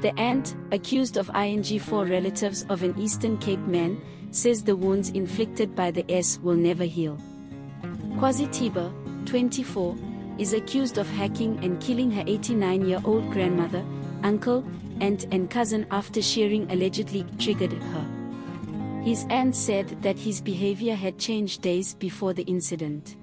The aunt, accused of ING 4 relatives of an Eastern Cape man, says the wounds inflicted by the S will never heal. Kwazi Tiba, 24, is accused of hacking and killing her 89-year-old grandmother, uncle, aunt and cousin after shearing allegedly triggered her. His aunt said that his behavior had changed days before the incident.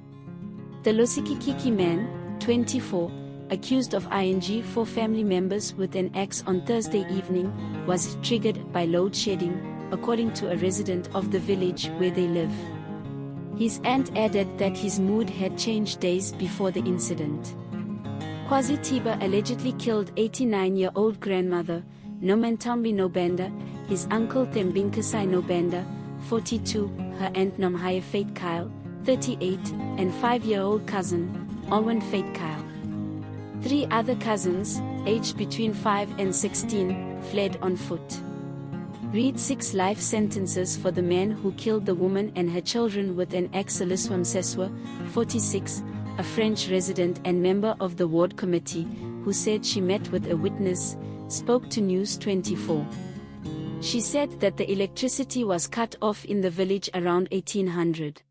The Lusikikiki man, 24, accused of ING 4 family members with an axe on Thursday evening, was triggered by load shedding, according to a resident of the village where they live. His aunt added that his mood had changed days before the incident. Kwazi Tiba allegedly killed 89-year-old grandmother, Nomantombi Nobanda, his uncle Thembinkosi Nobanda, 42, her aunt Nomhayaya Phatekile, 38, and 5-year-old cousin, Olwande Phatekile. 3 other cousins, aged between 5 and 16, fled on foot. Read 6 life sentences for the man who killed the woman and her children with an axe. Xoliswa Mseswa, 46, a French resident and member of the ward committee, who said she met with a witness, spoke to News 24. She said that the electricity was cut off in the village around 1800.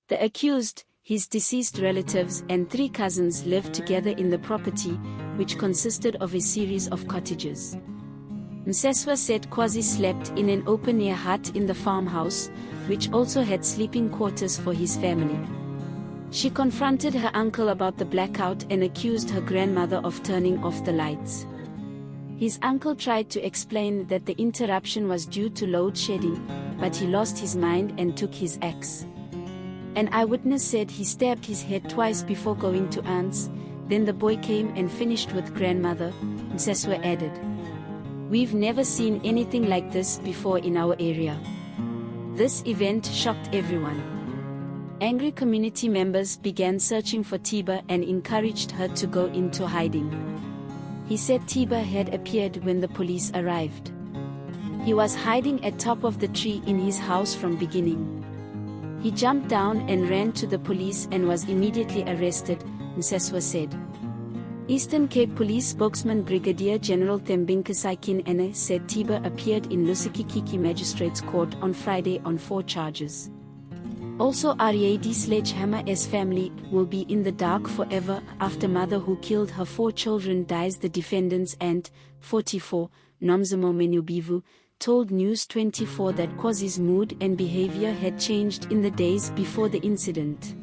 The accused, his deceased relatives and 3 cousins lived together in the property, which consisted of a series of cottages. Mseswa said Kwazi slept in an open-air hut in the farmhouse, which also had sleeping quarters for his family. She confronted her uncle about the blackout and accused her grandmother of turning off the lights. His uncle tried to explain that the interruption was due to load shedding, but he lost his mind and took his axe. An eyewitness said he stabbed his head twice before going to aunt's, then the boy came and finished with grandmother, Mseswa added. We've never seen anything like this before in our area. This event shocked everyone. Angry community members began searching for Tiba and encouraged her to go into hiding. He said Tiba had appeared when the police arrived. He was hiding at top of the tree in his house from beginning. He jumped down and ran to the police and was immediately arrested, Mseswa said. Eastern Cape Police spokesman Brigadier General Thembinkosi Kinana said Tiba appeared in Lusikikiki Magistrates Court on Friday on 4 charges. Also, READSledgehammer's family will be in the dark forever after mother who killed her 4 children dies. The defendant's aunt, 44, Nomzamo Manyobevu, told News 24 that Kwazi's mood and behavior had changed in the days before the incident.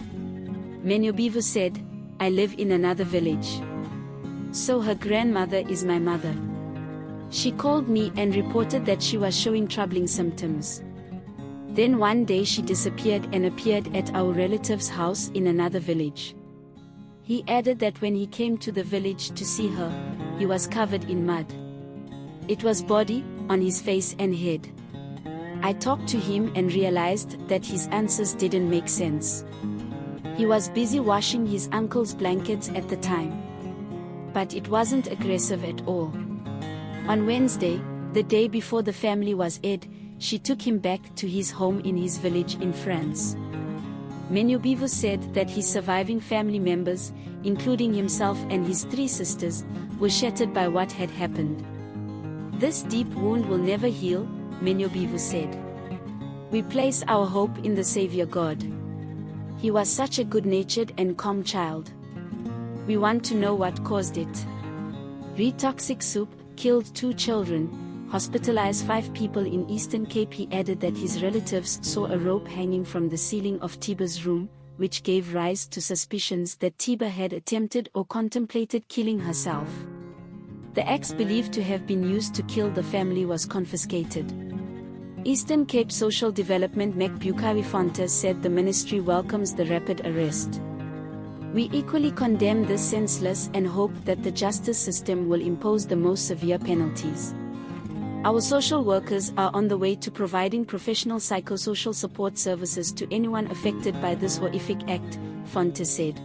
Manyobevu said, "I live in another village. So her grandmother is my mother. She called me and reported that she was showing troubling symptoms. Then one day she disappeared and appeared at our relative's house in another village." He added that when he came to the village to see her, he was covered in mud. It was body, on his face and head. I talked to him and realized that his answers didn't make sense. He was busy washing his uncle's blankets at the time. But it wasn't aggressive at all. On Wednesday, the day before the family was dead, she took him back to his home in his village in France. Manyobevu said that his surviving family members, including himself and his 3 sisters, were shattered by what had happened. This deep wound will never heal, Manyobevu said. We place our hope in the Savior God. He was such a good-natured and calm child. We want to know what caused it. Toxic soup killed 2 children, hospitalized 5 people in Eastern Cape. He added that his relatives saw a rope hanging from the ceiling of Tiba's room, which gave rise to suspicions that Tiba had attempted or contemplated killing herself. The axe believed to have been used to kill the family was confiscated. Eastern Cape Social Development Mek Bukiwe Fanta said the ministry welcomes the rapid arrest. We equally condemn this senseless and hope that the justice system will impose the most severe penalties. Our social workers are on the way to providing professional psychosocial support services to anyone affected by this horrific act, Fanta said.